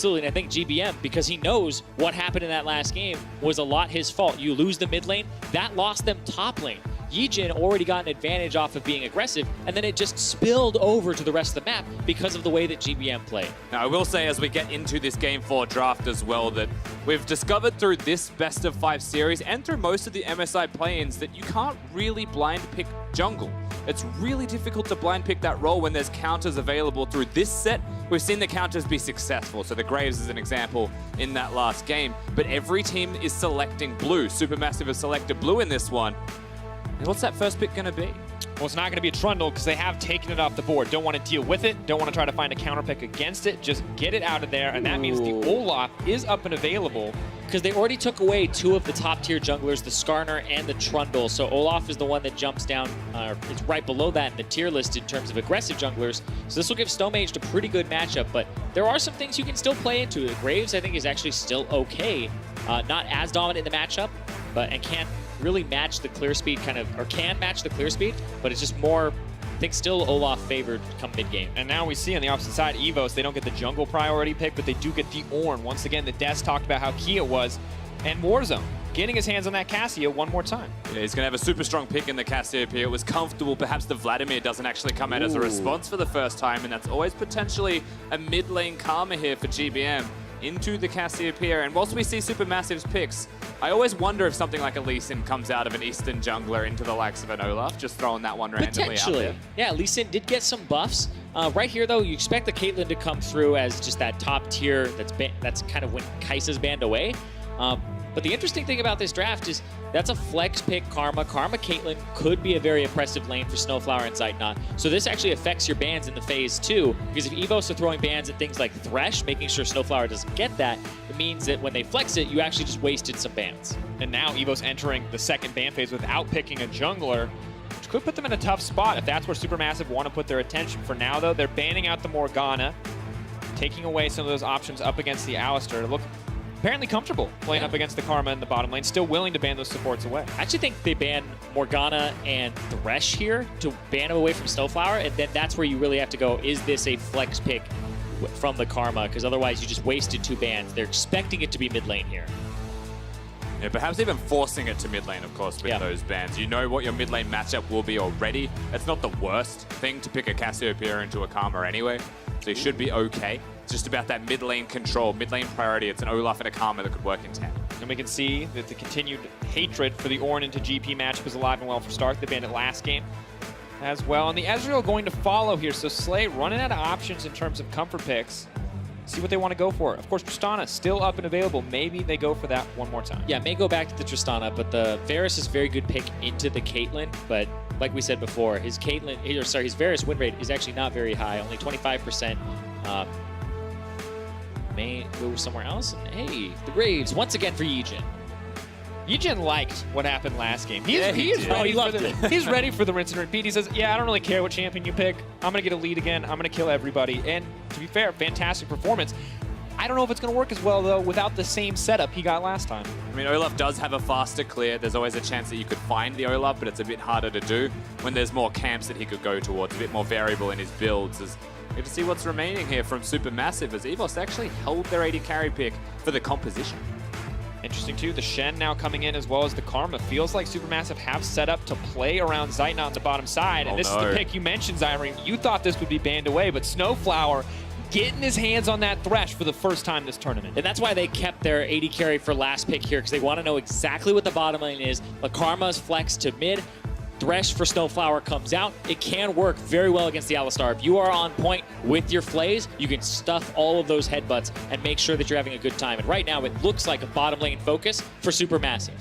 absolutely. And I think GBM, because he knows what happened in that last game was a lot his fault. You lose the mid lane, that lost them top lane. Yijin already got an advantage off of being aggressive, and then it just spilled over to the rest of the map because of the way that GBM played. Now, I will say as we get into this Game 4 draft as well that we've discovered through this best of 5 series and through most of the MSI play-ins that you can't really blind pick jungle. It's really difficult to blind pick that role when there's counters available through this set. We've seen the counters be successful, so the Graves is an example in that last game, but every team is selecting blue. Supermassive has selected blue in this one. And what's that first pick going to be? Well, it's not going to be a Trundle because they have taken it off the board. Don't want to deal with it. Don't want to try to find a counter pick against it. Just get it out of there. And that means the Olaf is up and available. Because they already took away 2 of the top tier junglers, the Skarner and the Trundle. So Olaf is the one that jumps down, it's right below that in the tier list in terms of aggressive junglers. So this will give Snowmage a pretty good matchup, but there are some things you can still play into. The Graves, I think, is actually still okay. Not as dominant in the matchup, but and can't really match the clear speed or can match the clear speed, but it's just more, I think, still Olaf favored come mid-game. And now we see on the opposite side, EVOS, they don't get the jungle priority pick, but they do get the Ornn. Once again, the Des talked about how key it was. And Warzone, getting his hands on that Cassia one more time. Yeah, he's going to have a super strong pick in the Cassiopeia. It was comfortable. Perhaps the Vladimir doesn't actually come out as a response for the first time, and that's always potentially a mid-lane karma here for GBM into the Cassiopeia. And whilst we see Supermassive's picks, I always wonder if something like a Lee Sin comes out of an Eastern jungler into the likes of an Olaf, just throwing that one randomly out there. Yeah, Lee Sin did get some buffs. Right here, though, you expect the Caitlyn to come through as just that top tier. That's kind of when Kai'Sa's banned away. But the interesting thing about this draft is that's a flex pick Karma. Karma Caitlyn could be a very oppressive lane for Snowflower and Zeitnot. So this actually affects your bans in the phase too, because if EVOS are throwing bans at things like Thresh, making sure Snowflower doesn't get that, it means that when they flex it, you actually just wasted some bans. And now EVOS entering the second ban phase without picking a jungler, which could put them in a tough spot if that's where Supermassive want to put their attention. For now, though, they're banning out the Morgana, taking away some of those options up against the Alistar to look apparently comfortable playing up against the Karma in the bottom lane, still willing to ban those supports away. I actually think they ban Morgana and Thresh here to ban them away from Snowflower, and then that's where you really have to go, is this a flex pick from the Karma? Because otherwise you just wasted 2 bans. They're expecting it to be mid lane here. Yeah, perhaps even forcing it to mid lane, of course, with those bans. You know what your mid lane matchup will be already. It's not the worst thing to pick a Cassiopeia into a Karma anyway, so you should be okay. It's just about that mid lane control, mid lane priority. It's an Olaf and a Karma that could work in tandem. And we can see that the continued hatred for the Ornn into GP matchup is alive and well for Stark. They banned it last game as well. And the Ezreal going to follow here. So Slay running out of options in terms of comfort picks. See what they want to go for. Of course, Tristana still up and available. Maybe they go for that one more time. Yeah, may go back to the Tristana, but the Varus is a very good pick into the Caitlyn. But like we said before, his Varus win rate is actually not very high, only 25%. May go somewhere else. And hey, the Graves once again for Yijin. Yijin liked what happened last game. He's ready for the rinse and repeat. He says, yeah, I don't really care what champion you pick. I'm going to get a lead again. I'm going to kill everybody. And to be fair, fantastic performance. I don't know if it's going to work as well, though, without the same setup he got last time. I mean, Olaf does have a faster clear. There's always a chance that you could find the Olaf, but it's a bit harder to do when there's more camps that he could go towards, a bit more variable in his builds. Good to see what's remaining here from Supermassive as EVOS actually held their 80 carry pick for the composition. Interesting too, the Shen now coming in as well as the Karma. Feels like Supermassive have set up to play around Zeitnot on the bottom side. And this is the pick you mentioned, Zyrene. You thought this would be banned away, but Snowflower getting his hands on that Thresh for the first time this tournament. And that's why they kept their 80 carry for last pick here, because they want to know exactly what the bottom lane is. The Karma's flex to mid. Thresh for Snowflower comes out. It can work very well against the Alistar. If you are on point with your flays, you can stuff all of those headbutts and make sure that you're having a good time. And right now, it looks like a bottom lane focus for Supermassive.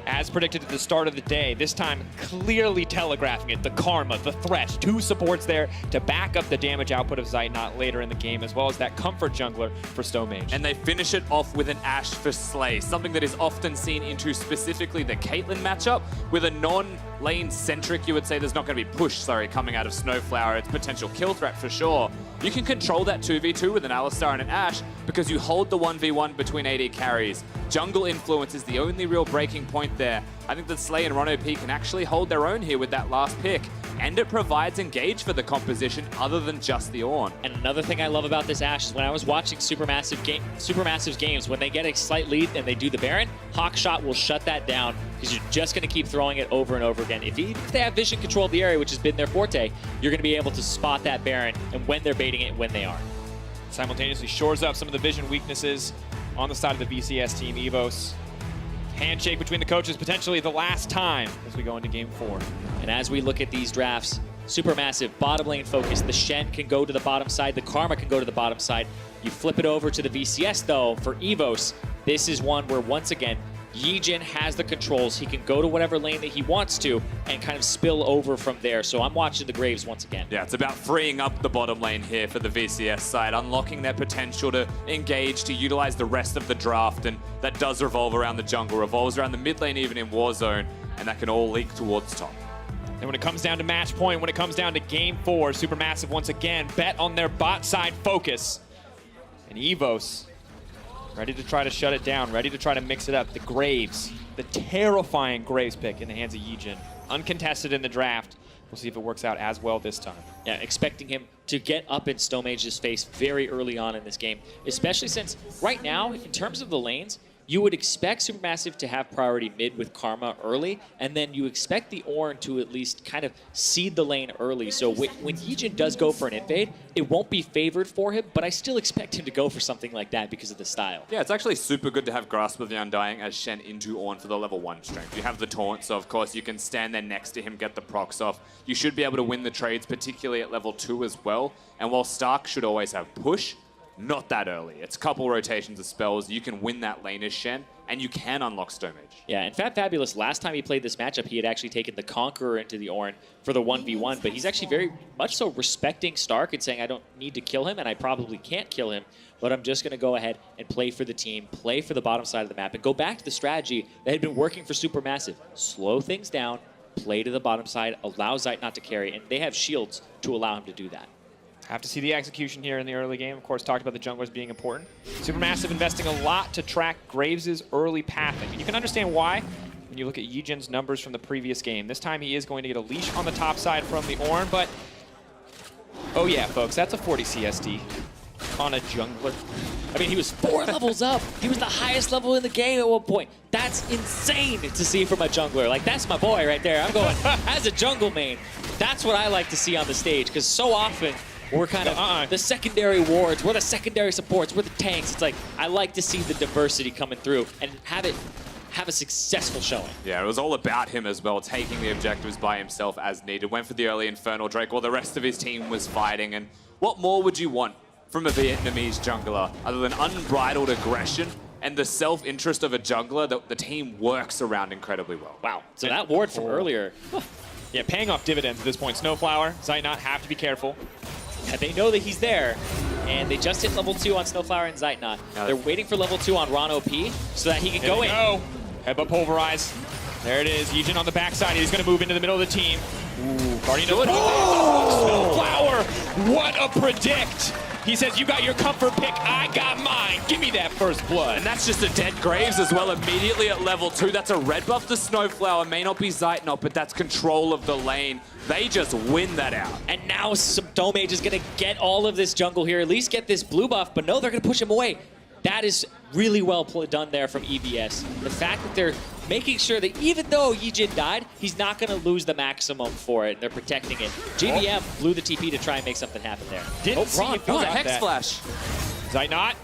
As predicted at the start of the day, this time clearly telegraphing it. The Karma, the Thresh, 2 supports there to back up the damage output of Zeitnot later in the game, as well as that comfort jungler for Snowmage. And they finish it off with an Ashe for Slay, something that is often seen into specifically the Caitlyn matchup. With a non-lane centric, you would say there's not going to be push, coming out of Snowflower. It's potential kill threat for sure. You can control that 2v2 with an Alistar and an Ashe because you hold the 1v1 between AD carries. Jungle influence is the only real breaking point there. I think that Slay and Ron OP can actually hold their own here with that last pick. And it provides engage for the composition other than just the Ornn. And another thing I love about this Ashe is when I was watching Supermassive's games, when they get a slight lead and they do the Baron, Hawkshot will shut that down because you're just going to keep throwing it over and over again. If they have vision control of the area, which has been their forte, you're going to be able to spot that Baron and when they're baiting it, when they are. Simultaneously shores up some of the vision weaknesses on the side of the VCS team. EVOS. Handshake between the coaches, potentially the last time as we go into game 4. And as we look at these drafts, Supermassive, bottom lane focus. The Shen can go to the bottom side. The Karma can go to the bottom side. You flip it over to the VCS, though, for EVOS. This is one where, once again, Yijin has the controls. He can go to whatever lane that he wants to and kind of spill over from there. So I'm watching the Graves once again. Yeah, it's about freeing up the bottom lane here for the VCS side, unlocking their potential to engage, to utilize the rest of the draft, and that does revolve around the jungle, revolves around the mid lane even in Warzone, and that can all leak towards top. And when it comes down to match point, when it comes down to game 4, Supermassive once again bet on their bot side focus. And EVOS ready to try to shut it down, ready to try to mix it up. The Graves, the terrifying Graves pick in the hands of Yijin. Uncontested in the draft. We'll see if it works out as well this time. Yeah, expecting him to get up in Snowmage's face very early on in this game, especially since right now, in terms of the lanes, you would expect Supermassive to have priority mid with Karma early, and then you expect the Ornn to at least kind of seed the lane early. So when Yijin does go for an invade, it won't be favored for him, but I still expect him to go for something like that because of the style. Yeah, it's actually super good to have Grasp of the Undying as Shen into Ornn for the level 1 strength. You have the taunt, so of course you can stand there next to him, get the procs off. You should be able to win the trades, particularly at level 2 as well. And while Stark should always have push, not that early. It's a couple rotations of spells. You can win that lane as Shen, and you can unlock Stomage. Yeah, and Fabulous, last time he played this matchup, he had actually taken the Conqueror into the Ornn for the 1v1, but he's actually very much so respecting Stark and saying, I don't need to kill him, and I probably can't kill him, but I'm just going to go ahead and play for the team, play for the bottom side of the map, and go back to the strategy that had been working for Supermassive. Slow things down, play to the bottom side, allow Zeit not to carry, and they have shields to allow him to do that. Have to see the execution here in the early game. Of course, talked about the junglers being important. Supermassive investing a lot to track Graves' early pathing. And you can understand why when you look at Yijin's numbers from the previous game. This time he is going to get a leash on the top side from the Ornn, but oh yeah, folks, that's a 40 CSD on a jungler. I mean, he was 4 levels up. He was the highest level in the game at one point. That's insane to see from a jungler. Like, that's my boy right there. I'm going, as a jungle main, that's what I like to see on the stage, because so often we're kind of the secondary wards, we're the secondary supports, we're the tanks. It's like, I like to see the diversity coming through and have a successful showing. Yeah, it was all about him as well, taking the objectives by himself as needed. Went for the early Infernal Drake while the rest of his team was fighting. And what more would you want from a Vietnamese jungler other than unbridled aggression and the self-interest of a jungler that the team works around incredibly well? Wow, so that ward from earlier. Yeah, paying off dividends at this point. Snowflower, Zeitnot have to be careful. Yeah, they know that he's there, and they just hit level 2 on Snowflower and Zeitnot. They're waiting for level 2 on Ron OP so that he can go in. Headbutt Pulverize. There it is. Yijin on the backside. He's going to move into the middle of the team. Ooh, Guardian of Snowflower. What a predict. He says, you got your comfort pick, I got mine. Give me that first blood. And that's just a dead Graves as well immediately at level 2. That's a red buff to Snowflower. May not be Zeitnot, but that's control of the lane. They just win that out. And now Stomage is going to get all of this jungle here, at least get this blue buff, but no, they're going to push him away. That is really well done there from EVS. The fact that they're making sure that even though Yijin died, he's not going to lose the maximum for it. They're protecting it. JVM blew the TP to try and make something happen there. Didn't see if a Hex Flash. Zeitnot.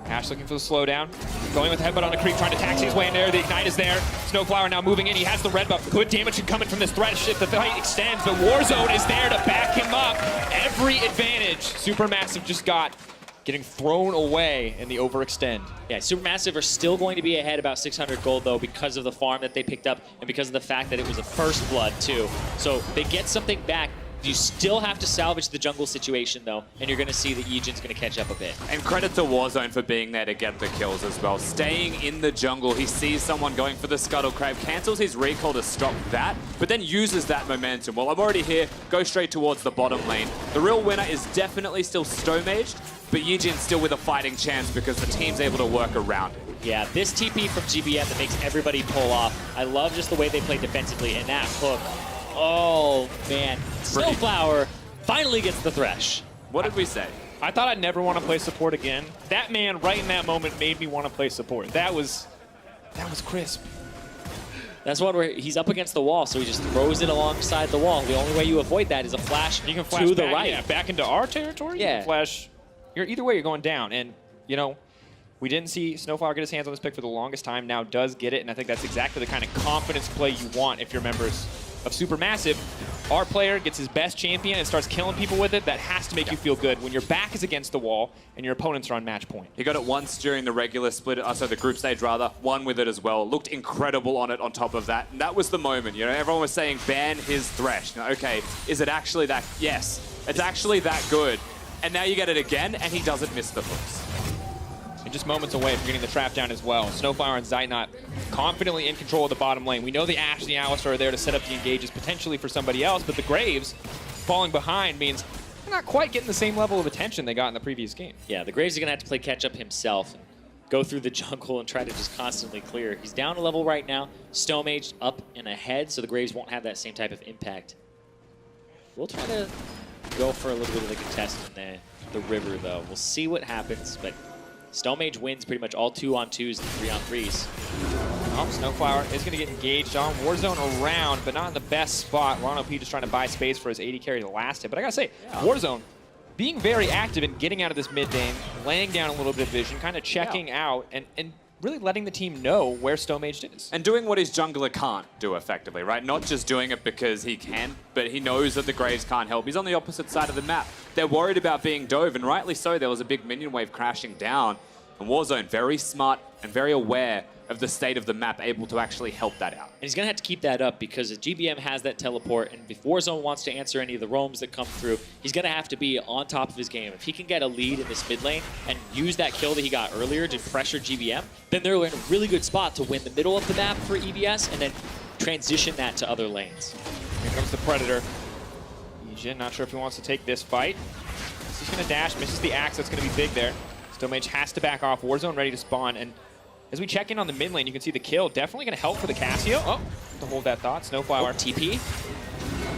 Ash looking for the slowdown. Going with the headbutt on a creep, trying to taxi his way in there. The Ignite is there. Snowflower now moving in. He has the red buff. Good damage coming from this threat shift. The fight extends, but Warzone is there to back him up. Every advantage Supermassive just got getting thrown away in the overextend. Yeah, Supermassive are still going to be ahead about 600 gold, though, because of the farm that they picked up and because of the fact that it was a first blood, too. So they get something back. You still have to salvage the jungle situation, though, and you're going to see that Yijin's going to catch up a bit. And credit to Warzone for being there to get the kills as well. Staying in the jungle, he sees someone going for the Scuttle Crab, cancels his recall to stop that, but then uses that momentum. Well, I'm already here, go straight towards the bottom lane. The real winner is definitely still Stomaged, but Yijin's still with a fighting chance because the team's able to work around it. Yeah, this TP from GBM that makes everybody pull off. I love just the way they play defensively, and that hook. Oh, man. Snowflower finally gets the thresh. What did we say? I thought I'd never want to play support again. That man right in that moment made me want to play support. That was crisp. That's one where he's up against the wall, so he just throws it alongside the wall. The only way you avoid that is a flash, You can flash to the back, right. yeah, back into our territory. Yeah. You can flash. Either way, you're going down. And, you know, we didn't see Snowflower get his hands on this pick for the longest time. Now does get it, and I think that's exactly the kind of confidence play you want if you're members of Supermassive. Our player gets his best champion and starts killing people with it. That has to make you feel good when your back is against the wall and your opponents are on match point. He got it once during the regular split, so the group stage rather, won with it as well. Looked incredible on it on top of that. And that was the moment, you know, everyone was saying ban his thresh. Now, okay, is it actually that? Yes, it's actually that good. And now you get it again, and he doesn't miss the hooks. And just moments away from getting the trap down as well. Snowflower and Zeitnot confidently in control of the bottom lane. We know the Ashe and the Alistar are there to set up the engages potentially for somebody else, but the Graves falling behind means they're not quite getting the same level of attention they got in the previous game. Yeah, the Graves are going to have to play catch-up himself and go through the jungle and try to just constantly clear. He's down a level right now. Stonmage up and ahead, so the Graves won't have that same type of impact. We'll try to go for a little bit of the contest in the river, though. We'll see what happens, but Stonmage wins pretty much all 2-on-2s and 3-on-3s. Oh, Snowflower is going to get engaged on. Warzone around, but not in the best spot. Ron P just trying to buy space for his 80 carry to last hit. But I got to say, Warzone being very active and getting out of this mid game, laying down a little bit of vision, kind of checking out, and really letting the team know where Stonmage is. And doing what his jungler can't do effectively, right? Not just doing it because he can, but he knows that the Graves can't help. He's on the opposite side of the map. They're worried about being dove, and rightly so. There was a big minion wave crashing down. And Warzone, very smart and very aware of the state of the map, able to actually help that out. And he's going to have to keep that up because if GBM has that teleport, and if Warzone wants to answer any of the roams that come through, he's going to have to be on top of his game. If he can get a lead in this mid lane and use that kill that he got earlier to pressure GBM, then they're in a really good spot to win the middle of the map for EVS and then transition that to other lanes. Here comes the Predator. Yijin, not sure if he wants to take this fight. He's going to dash, misses the axe. That's going to be big there. Stonmage has to back off. Warzone ready to spawn. And as we check in on the mid lane, you can see the kill. Definitely going to help for the Cassio. Oh, to hold that thought. Snowflower. TP.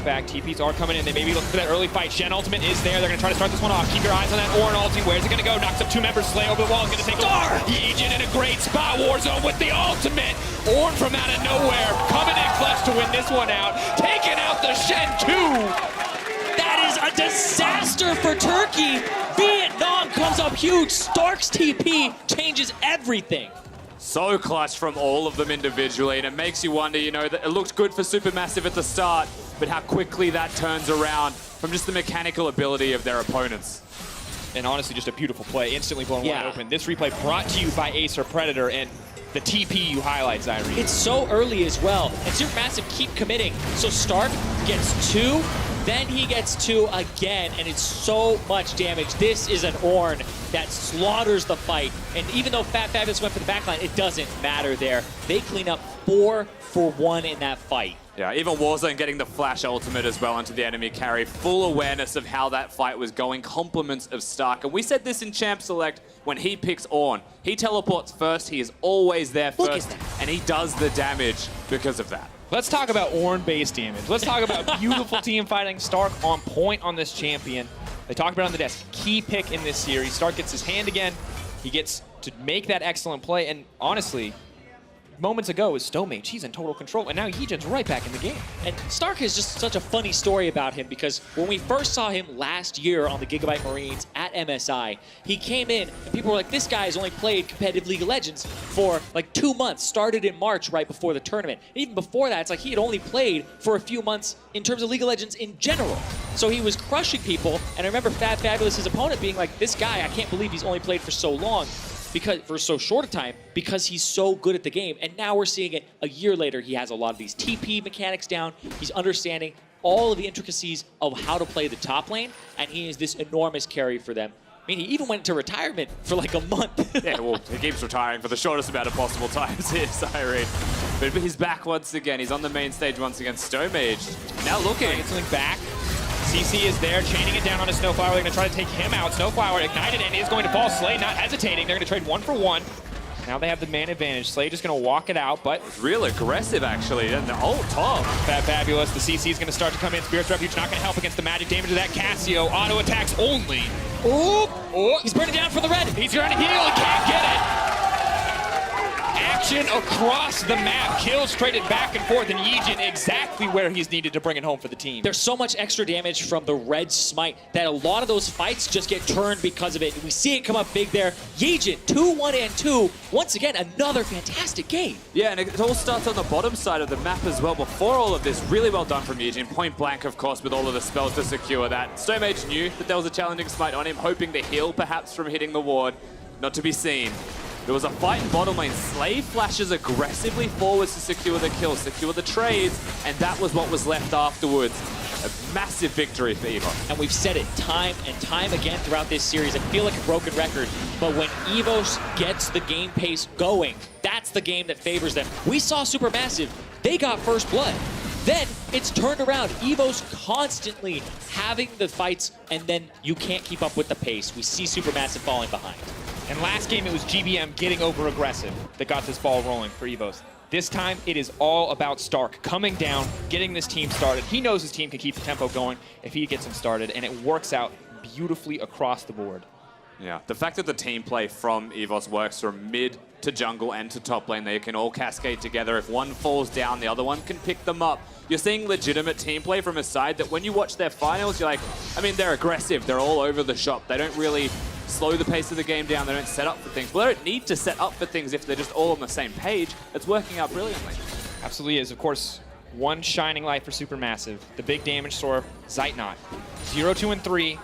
Back. TPs are coming in. They may be looking for that early fight. Shen ultimate is there. They're going to try to start this one off. Keep your eyes on that Ornn ulti. Where's it going to go? Knocks up 2 members. Slay over the wall. Is going to take a Yijin in a great spot. Warzone with the ultimate. Ornn from out of nowhere. Coming in clutch to win this one out. Taking out the Shen too. That is a disaster for Turkey. Vietnam comes up huge. Stark's TP changes everything. So clutch from all of them individually, and it makes you wonder, you know, that it looked good for Supermassive at the start, but how quickly that turns around from just the mechanical ability of their opponents. And honestly, just a beautiful play. Instantly blown wide open. This replay brought to you by Acer Predator and the TP you highlight, Zyrene. It's so early as well, and Supermassive keep committing. So Stark gets 2, then he gets 2 again, and it's so much damage. This is an Ornn that slaughters the fight, and even though Fat Fabulous went for the backline, it doesn't matter there. They clean up 4 for 1 in that fight. Yeah, even Warzone getting the flash ultimate as well into the enemy carry. Full awareness of how that fight was going. Compliments of Stark. And we said this in Champ Select when he picks Ornn. He teleports first. He is always there first. And he does the damage because of that. Let's talk about Ornn base damage. Let's talk about beautiful team fighting. Stark on point on this champion. They talked about it on the desk. Key pick in this series. Stark gets his hand again. He gets to make that excellent play. And honestly, moments ago was Stonmage. He's in total control, and now Yijin's right back in the game. And Stark is just such a funny story about him because when we first saw him last year on the Gigabyte Marines at MSI, he came in and people were like, this guy has only played competitive League of Legends for like 2 months, started in March right before the tournament. And even before that, it's like he had only played for a few months in terms of League of Legends in general. So he was crushing people, and I remember Fat Fabulous, his opponent, being like, this guy, I can't believe he's only played for so long. Because for so short a time, because he's so good at the game. And now we're seeing it a year later. He has a lot of these TP mechanics down. He's understanding all of the intricacies of how to play the top lane, and he is this enormous carry for them. I mean, he even went into retirement for like a month. Yeah, well, he keeps retiring for the shortest amount of possible times here, Zyrene. But he's back once again. He's on the main stage once again. Stonmage now looking. Get something back. CC is there, chaining it down on a Snowflower. They're going to try to take him out. Snowflower ignited and is going to fall. Slay not hesitating. They're going to trade 1 for 1. Now they have the man advantage. Slay just going to walk it out, but Real aggressive, actually. And top. Fabulous. The CC is going to start to come in. Spirit's Refuge not going to help against the magic damage of that Cassio. Auto attacks only. Oh, he's burning down for the red. He's trying to heal. He can't get it. Action across the map. Kills traded back and forth, and Yijin exactly where he's needed to bring it home for the team. There's so much extra damage from the red smite that a lot of those fights just get turned because of it. We see it come up big there. Yijin, 2-1 and 2. Once again, another fantastic game. Yeah, and it all starts on the bottom side of the map as well. Before all of this, really well done from Yijin. Point blank, of course, with all of the spells to secure that. Stomage knew that there was a challenging smite on him, hoping to heal perhaps from hitting the ward. Not to be seen. There was a fight in bottom lane. Slay flashes aggressively forwards to secure the kill, secure the trades, and that was what was left afterwards. A massive victory for EVOS. And we've said it time and time again throughout this series. I feel like a broken record, but when EVOS gets the game pace going, that's the game that favors them. We saw Supermassive. They got first blood. Then it's turned around. EVOS constantly having the fights, and then you can't keep up with the pace. We see Supermassive falling behind. And last game, it was GBM getting over-aggressive that got this ball rolling for EVOS. This time, it is all about Stark coming down, getting this team started. He knows his team can keep the tempo going if he gets them started, and it works out beautifully across the board. Yeah, the fact that the team play from EVOS works from mid to jungle and to top lane, they can all cascade together. If one falls down, the other one can pick them up. You're seeing legitimate team play from a side that when you watch their finals, you're like, I mean, they're aggressive. They're all over the shop. They don't really slow the pace of the game down. They don't set up for things. Well, they don't need to set up for things if they're just all on the same page. It's working out brilliantly. Absolutely is. Of course, one shining light for Supermassive. The big damage for Zeitnot. 0, 2, and 3.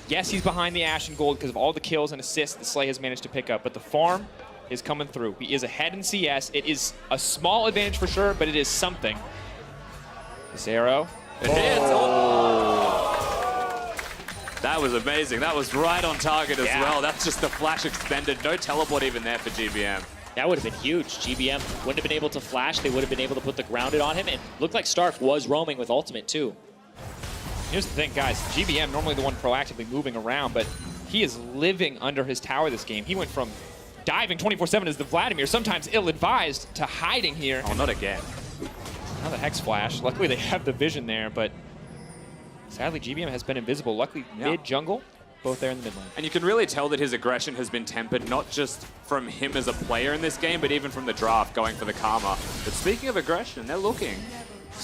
Yes, he's behind the Ashen Gold because of all the kills and assists that Slay has managed to pick up, but the farm is coming through. He is ahead in CS. It is a small advantage for sure, but it is something. This arrow. It hits. Oh. That was amazing. That was right on target as well. That's just the flash expended. No teleport even there for GBM. That would have been huge. GBM wouldn't have been able to flash. They would have been able to put the grounded on him. And looked like Stark was roaming with ultimate too. Here's the thing, guys. GBM, normally the one proactively moving around, but he is living under his tower this game. He went from diving 24/7 as the Vladimir, sometimes ill-advised, to hiding here. Oh, not again. Another Hex Flash. Luckily, they have the vision there, but sadly, GBM has been invisible. Luckily, mid-jungle, both there in the mid lane. And you can really tell that his aggression has been tempered, not just from him as a player in this game, but even from the draft going for the Karma. But speaking of aggression, they're looking.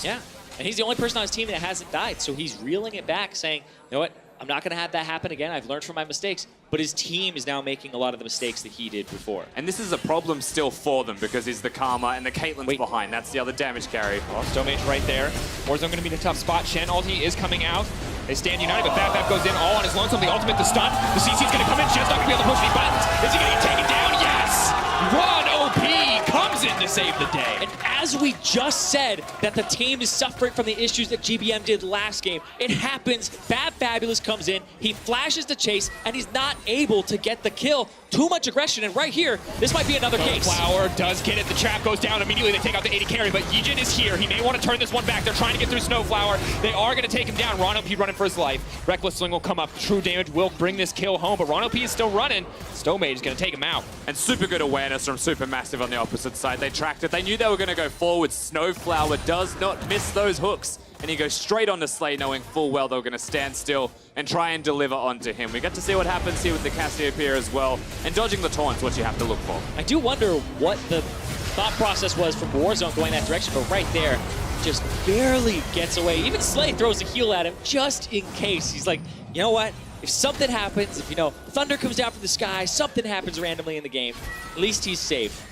Yeah, and he's the only person on his team that hasn't died, so he's reeling it back, saying, you know what, I'm not going to have that happen again. I've learned from my mistakes. But his team is now making a lot of the mistakes that he did before. And this is a problem still for them because he's the Karma and the Caitlyn's behind. That's the other damage carry. Well, Stomage right there. Warzone going to be in a tough spot. Shen ulti is coming out. They stand united, but Fab goes in all on his lonesome. The ultimate, the stun. The CC's going to come in. Shen's not going to be able to push any buttons. Is he going to get taken down? Yes! Ron OP comes in to save the day. And as we just said that the team is suffering from the issues that GBM did last game, it happens. Fabulous comes in, he flashes the chase, and he's not able to get the kill. Too much aggression, and right here, this might be another case. Flower does get it. The trap goes down immediately. They take out the 80 carry, but Yijin is here. He may want to turn this one back. They're trying to get through Snowflower. They are going to take him down. Ron OP running for his life. Reckless Swing will come up. True damage will bring this kill home, but Ron OP is still running. Stomage is going to take him out. And super good awareness from Supermassive on the opposite side. They tracked it. They knew they were going to go forward. Snowflower does not miss those hooks. And he goes straight on to Slay, knowing full well they were going to stand still and try and deliver onto him. We get to see what happens here with the Cassiopeia as well. And dodging the taunts, what you have to look for. I do wonder what the thought process was from Warzone going that direction, but right there, just barely gets away. Even Slay throws a heal at him just in case. He's like, you know what? If something happens, if, you know, thunder comes down from the sky, something happens randomly in the game, at least he's safe.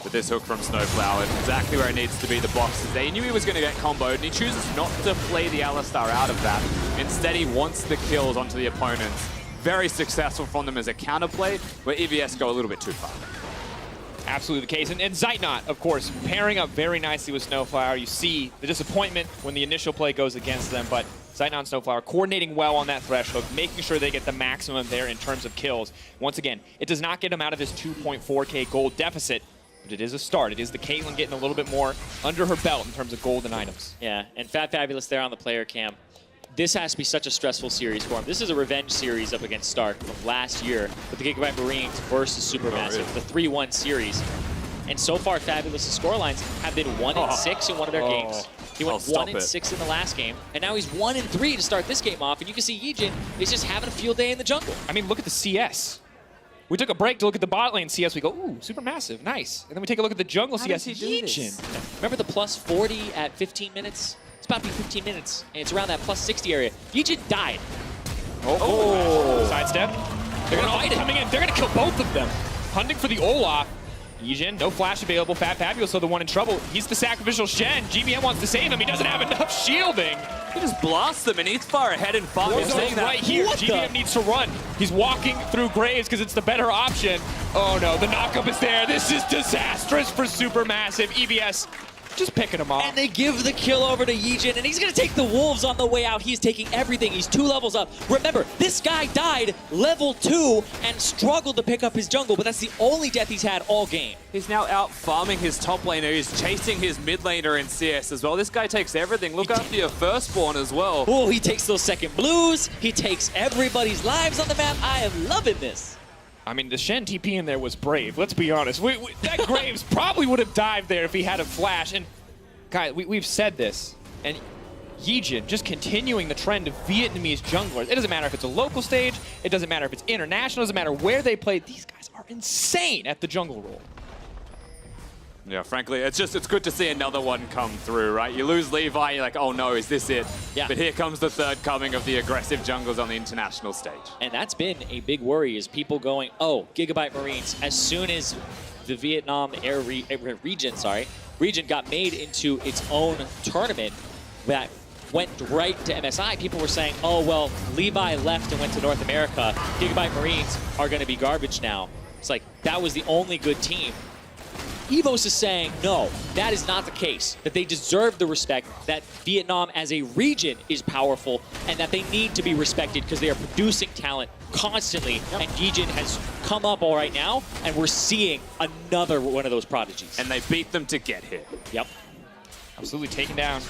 With this hook from Snowflower, exactly where it needs to be, the boxes there. He knew he was going to get comboed, and he chooses not to play the Alistar out of that. Instead, he wants the kills onto the opponents. Very successful from them as a counterplay, where EVS go a little bit too far. Absolutely the case. And Zeitnot, of course, pairing up very nicely with Snowflower. You see the disappointment when the initial play goes against them, but Zeitnot and Snowflower coordinating well on that thresh hook, making sure they get the maximum there in terms of kills. Once again, it does not get them out of this 2.4k gold deficit, but it is a start. It is the Caitlyn getting a little bit more under her belt in terms of gold and items. Yeah, and Fabulous there on the player cam. this has to be such a stressful series for him. This is a revenge series up against Stark from last year with the Gigabyte Marines versus Supermassive, the 3-1 series. And so far, Fabulous's scorelines have been 1-6 in one of their games. He went 1-6 in the last game, and now he's 1-3 to start this game off. And you can see EGame is just having a field day in the jungle. I mean, look at the CS. We took a break to look at the bot lane CS. We go, ooh, Supermassive, nice. And then we take a look at the jungle CS. Remember the plus 40 at 15 minutes? It's about to be 15 minutes, and it's around that plus 60 area. EGame died. Sidestep. They're going to fight coming in. They're going to kill both of them. Hunting for the Olaf. EGame, no flash available. Fabulous, so the one in trouble. He's the sacrificial Shen. GBM wants to save him. He doesn't have enough shielding. He just blasts them, and he's far ahead in farm. Warzone's right here. GBM needs to run. He's walking through Graves because it's the better option. Oh no, the knockup is there. This is disastrous for Supermassive. EVS just picking him off. And they give the kill over to Yijin, and he's going to take the Wolves on the way out. He's taking everything. He's 2 levels up. Remember, this guy died level 2 and struggled to pick up his jungle, but that's the only death he's had all game. He's now out farming his top laner. He's chasing his mid laner in CS as well. This guy takes everything. Look after your firstborn as well. Oh, he takes those second blues. He takes everybody's lives on the map. I am loving this. I mean, the Shen TP in there was brave. Let's be honest. That Graves probably would have dived there if he had a flash. And, guys, we've said this. And Yijin just continuing the trend of Vietnamese junglers. It doesn't matter if it's a local stage. It doesn't matter if it's international. It doesn't matter where they play. These guys are insane at the jungle role. Yeah, frankly, it's good to see another one come through, right? You lose Levi, you're like, oh no, is this it? Yeah. But here comes the third coming of the aggressive jungles on the international stage. And that's been a big worry, is people going, oh, Gigabyte Marines, as soon as the Vietnam region got made into its own tournament that went right to MSI, people were saying, oh, well, Levi left and went to North America. Gigabyte Marines are going to be garbage now. It's like, that was the only good team. EVOS is saying, no, that is not the case, that they deserve the respect, that Vietnam as a region is powerful, and that they need to be respected because they are producing talent constantly, and Yijin has come up all right now, and we're seeing another one of those prodigies. And they beat them to get here. Yep. Absolutely taken down.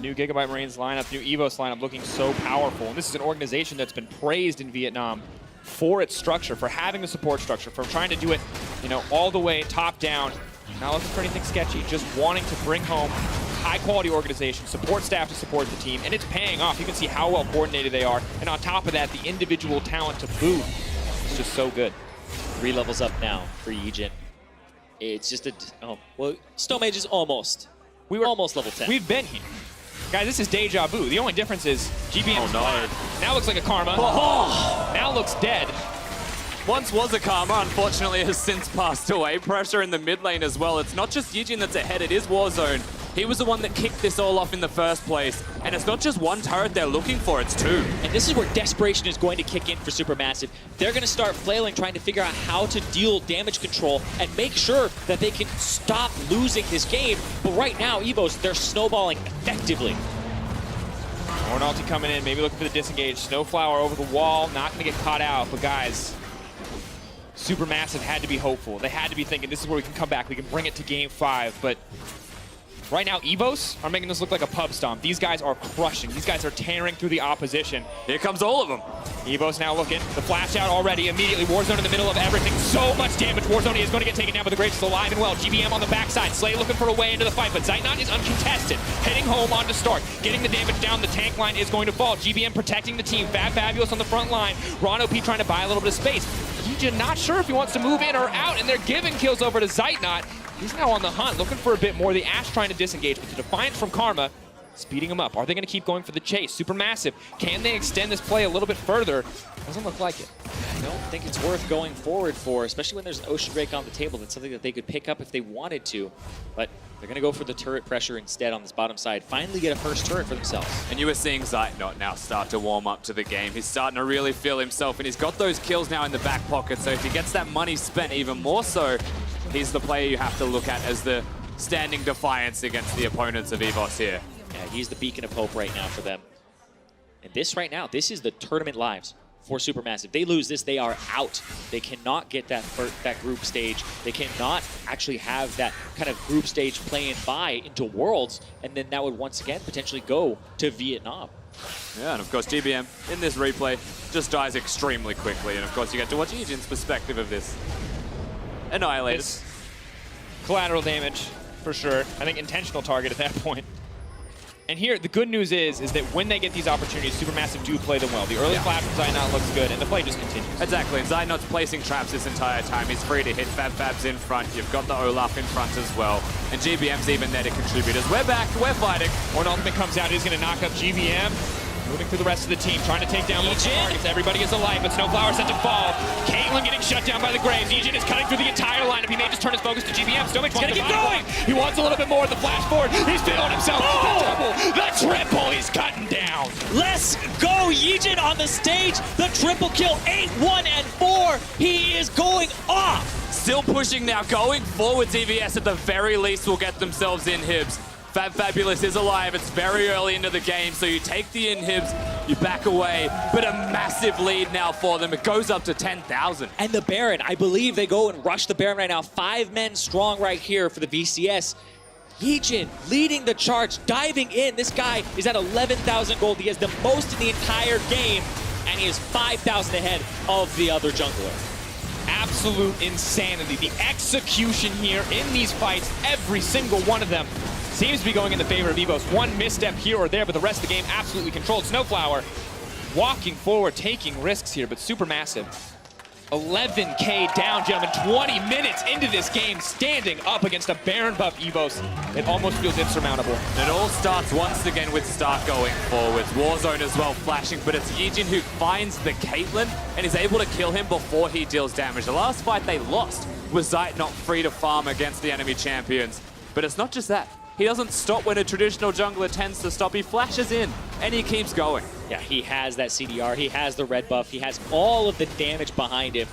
New Gigabyte Marines lineup, new EVOS lineup looking so powerful. And this is an organization that's been praised in Vietnam for its structure, for having the support structure, for trying to do it, you know, all the way top down. Not looking for anything sketchy, just wanting to bring home high quality organization, support staff to support the team, and it's paying off. You can see how well coordinated they are, and on top of that, the individual talent to boot. It's just so good. 3 levels up now for Yijin. It's just well, Stone Mage is almost. We were almost level 10. We've been here. Guys, this is deja vu. The only difference is GBM's now looks like a Karma. Now looks dead. Once was a Karma, unfortunately has since passed away. Pressure in the mid lane as well. It's not just Yijin that's ahead, it is Warzone. He was the one that kicked this all off in the first place. And it's not just one turret they're looking for, it's 2. And this is where desperation is going to kick in for Supermassive. They're going to start flailing, trying to figure out how to deal damage control and make sure that they can stop losing this game. But right now, EVOS, they're snowballing effectively. Ornalty coming in, maybe looking for the disengage. Snowflower over the wall, not going to get caught out. But guys, Supermassive had to be hopeful. They had to be thinking, this is where we can come back. We can bring it to game 5. But right now, EVOS are making this look like a pub stomp. These guys are crushing. These guys are tearing through the opposition. Here comes all of them. EVOS now looking. The flash out already. Immediately, Warzone in the middle of everything. So much damage. Warzone is going to get taken down, but the Graves is alive and well. GBM on the backside. Slay looking for a way into the fight, but Zeitnot is uncontested. Heading home on to start. Getting the damage down. The tank line is going to fall. GBM protecting the team. Fabulous on the front line. Ron OP trying to buy a little bit of space. Yijin not sure if he wants to move in or out, and they're giving kills over to Zeitnot. He's now on the hunt, looking for a bit more. The Ashe trying to disengage, but the Defiance from Karma speeding him up. Are they going to keep going for the chase? Supermassive. Can they extend this play a little bit further? Doesn't look like it. I don't think it's worth going forward for, especially when there's an Ocean Drake on the table. That's something that they could pick up if they wanted to. But they're going to go for the turret pressure instead on this bottom side. Finally get a first turret for themselves. And you were seeing Zeitnot now start to warm up to the game. He's starting to really feel himself, and he's got those kills now in the back pocket. So if he gets that money spent even more so, he's the player you have to look at as the standing defiance against the opponents of EVOS here. Yeah, he's the beacon of hope right now for them. And this right now, this is the tournament lives. for Supermassive. They lose this, they are out. They cannot get that group stage. They cannot actually have that kind of group stage playing by into Worlds, and then that would once again potentially go to Vietnam. Yeah, and of course GBM in this replay just dies extremely quickly, and of course you get to watch EGame's perspective of this. Annihilated. It's collateral damage, for sure. I think intentional target at that point. And here, the good news is that when they get these opportunities, Supermassive do play them well. The early flash from Zaynot looks good, and the play just continues. Exactly, and Zaynot's placing traps this entire time. He's free to hit. Fab's in front. You've got the Olaf in front as well. And GBM's even there to contribute. As we're back, we're fighting. When Ultimate comes out, he's going to knock up GBM. Moving through the rest of the team, trying to take down most of the targets. Everybody is alive, but Snowflower set to fall. Caitlyn getting shut down by the Graves. EGen is cutting through the entire lineup. He may just turn his focus to GBM. Stomach's gonna keep going. He wants a little bit more of the flash forward. He's feeling himself. The double, the triple, he's cutting down. Let's go, Yejin on the stage. The triple kill, 8-1 and 4. He is going off. Still pushing now, going forwards. EVS at the very least will get themselves inhibs. Fabulous is alive. It's very early into the game, so you take the inhibs, you back away, but a massive lead now for them. It goes up to 10,000. And the Baron, I believe they go and rush the Baron right now. 5 men strong right here for the VCS. Yejin leading the charge, diving in. This guy is at 11,000 gold. He has the most in the entire game, and he is 5,000 ahead of the other jungler. Absolute insanity. The execution here in these fights, every single one of them, seems to be going in the favor of EVOS. One misstep here or there, but the rest of the game absolutely controlled. Snowflower walking forward, taking risks here, but Supermassive. 11K down, gentlemen. 20 minutes into this game, standing up against a Baron buff EVOS. It almost feels insurmountable. It all starts once again with Stark going forwards. Warzone as well flashing, but it's Yejin who finds the Caitlyn and is able to kill him before he deals damage. The last fight they lost was Zite not free to farm against the enemy champions. But it's not just that. He doesn't stop when a traditional jungler tends to stop. He flashes in, and he keeps going. Yeah, he has that CDR, he has the red buff, he has all of the damage behind him.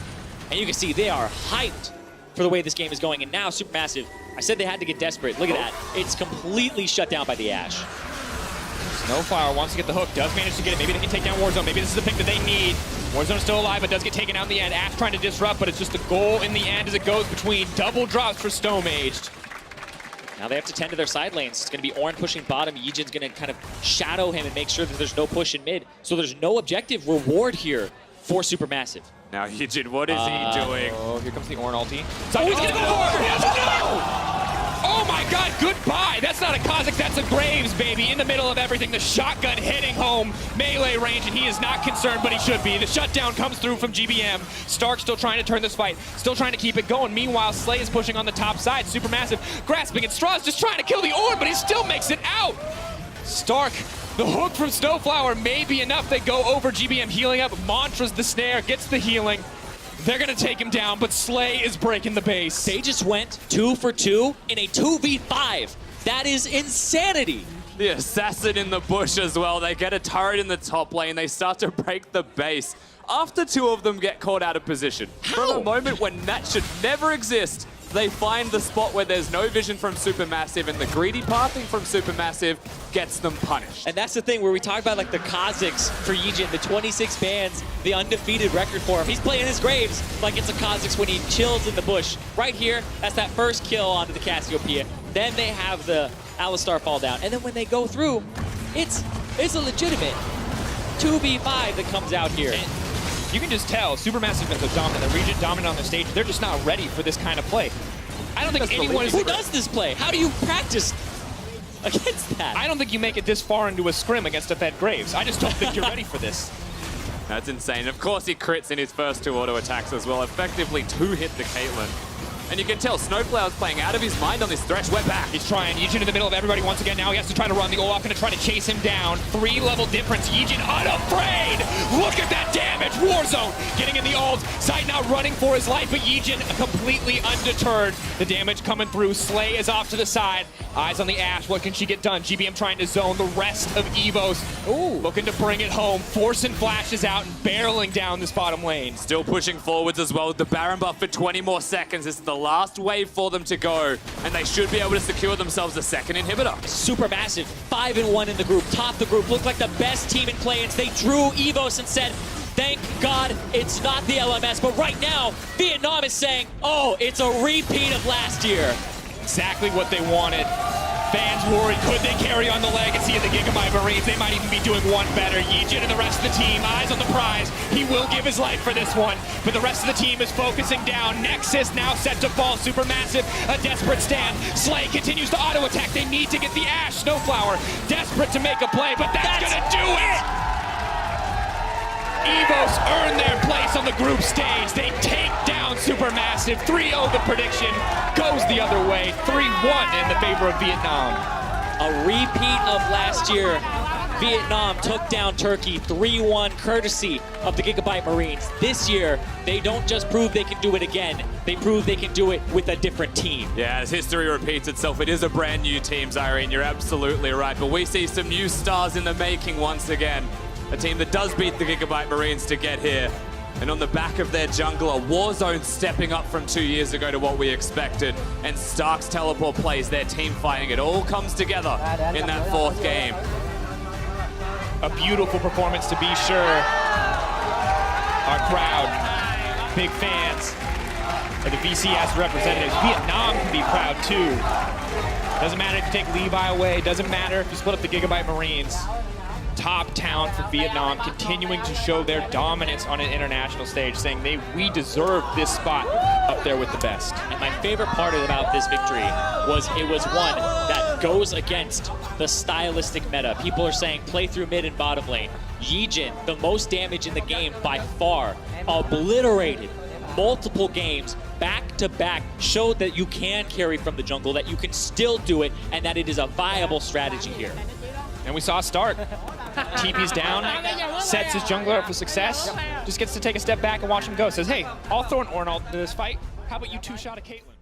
And you can see they are hyped for the way this game is going. And now Supermassive, I said they had to get desperate. Look at that. It's completely shut down by the Ashe. Snowflower wants to get the hook, does manage to get it. Maybe they can take down Warzone. Maybe this is the pick that they need. Warzone's still alive, but does get taken out in the end. Ashe trying to disrupt, but it's just the goal in the end as it goes between double drops for Stomaged. Now they have to tend to their side lanes. It's going to be Ornn pushing bottom. Yejin's going to kind of shadow him and make sure that there's no push in mid. So there's no objective reward here for Supermassive. Now Yejin, what is he doing? Oh, here comes the Ornn ulti. Oh, he's going to go for it! No! Oh my god, goodbye! That's not a Kha'Zix, that's a Graves, baby. In the middle of everything, the shotgun hitting home melee range, and he is not concerned, but he should be. The shutdown comes through from GBM. Stark still trying to turn this fight, still trying to keep it going. Meanwhile, Slay is pushing on the top side. Supermassive grasping at straws, just trying to kill the Ornn, but he still makes it out. Stark, the hook from Snowflower may be enough. They go over, GBM healing up, Mantra's the snare, gets the healing. They're going to take him down, but Slay is breaking the base. They just went 2 for 2 in a 2v5. That is insanity. The assassin in the bush as well. They get a turret in the top lane. They start to break the base after 2 of them get caught out of position. How? From a moment when that should never exist, they find the spot where there's no vision from Supermassive, and the greedy pathing from Supermassive gets them punished. And that's the thing where we talk about like the Kha'Zix for Yejin, the 26 bans, the undefeated record for him. He's playing his Graves like it's a Kha'Zix when he chills in the bush. Right here, that's that first kill onto the Cassiopeia. Then they have the Alistar fall down. And then when they go through, it's a legitimate 2v5 that comes out here. And you can just tell Supermassive is so dominant. The region dominant on the stage. They're just not ready for this kind of play. I don't think anyone is. Who does this play? How do you practice against that? I don't think you make it this far into a scrim against a Fed Graves. I just don't think you're ready for this. That's insane. Of course he crits in his first 2 auto attacks as well. Effectively 2 hit the Caitlyn. And you can tell Snowflower's playing out of his mind on this thresh. We're back. He's trying. Yejin in the middle of everybody once again. Now he has to try to run. The Olaf going to try to chase him down. 3-level difference. Yejin unafraid. Look at that damage. Warzone getting in the ult. Side now running for his life, but Yejin completely undeterred. The damage coming through. Slay is off to the side. Eyes on the Ashe. What can she get done? GBM trying to zone the rest of EVOS. Ooh, looking to bring it home. Forcing flashes out and barreling down this bottom lane. Still pushing forwards as well. The Baron buff for 20 more seconds. This is the last wave for them to go, and they should be able to secure themselves a second inhibitor. Supermassive, 5-1 in the group, top the group, looked like the best team in play-ins. They drew EVOS and said, Thank God it's not the LMS, but right now, Vietnam is saying, oh, it's a repeat of last year. Exactly what they wanted. Fans worried, could they carry on the legacy of the Gigabyte Marines? They might even be doing one better. Yijin and the rest of the team, eyes on the prize. He will give his life for this one, but the rest of the team is focusing down. Nexus now set to fall. Supermassive, a desperate stand. Slay continues to auto-attack. They need to get the Ash. Snowflower, desperate to make a play, but that's gonna do it! EVOS earn their place on the group stage. They take down Supermassive. 3-0 the prediction. Goes the other way. 3-1 in the favor of Vietnam. A repeat of last year. Vietnam took down Turkey 3-1 courtesy of the Gigabyte Marines. This year, they don't just prove they can do it again, they prove they can do it with a different team. Yeah, as history repeats itself, it is a brand new team, Zyrene. You're absolutely right. But we see some new stars in the making once again. A team that does beat the Gigabyte Marines to get here. And on the back of their jungler, Warzone stepping up from 2 years ago to what we expected. And Stark's teleport plays, their team fighting. It all comes together in that fourth game. A beautiful performance to be sure. Our crowd, big fans of the VCS representatives. Vietnam can be proud too. Doesn't matter if you take Levi away, doesn't matter if you split up the Gigabyte Marines. Top talent for Vietnam, continuing to show their dominance on an international stage, saying we deserve this spot up there with the best. And my favorite part about this victory was it was one that goes against the stylistic meta. People are saying play through mid and bottom lane. Yijin, the most damage in the game by far, obliterated multiple games back to back, showed that you can carry from the jungle, that you can still do it, and that it is a viable strategy here. And we saw a start. TP's down, sets his jungler up for success, just gets to take a step back and watch him go. Says, hey, I'll throw an Ornal into this fight. How about you two-shot a Caitlyn?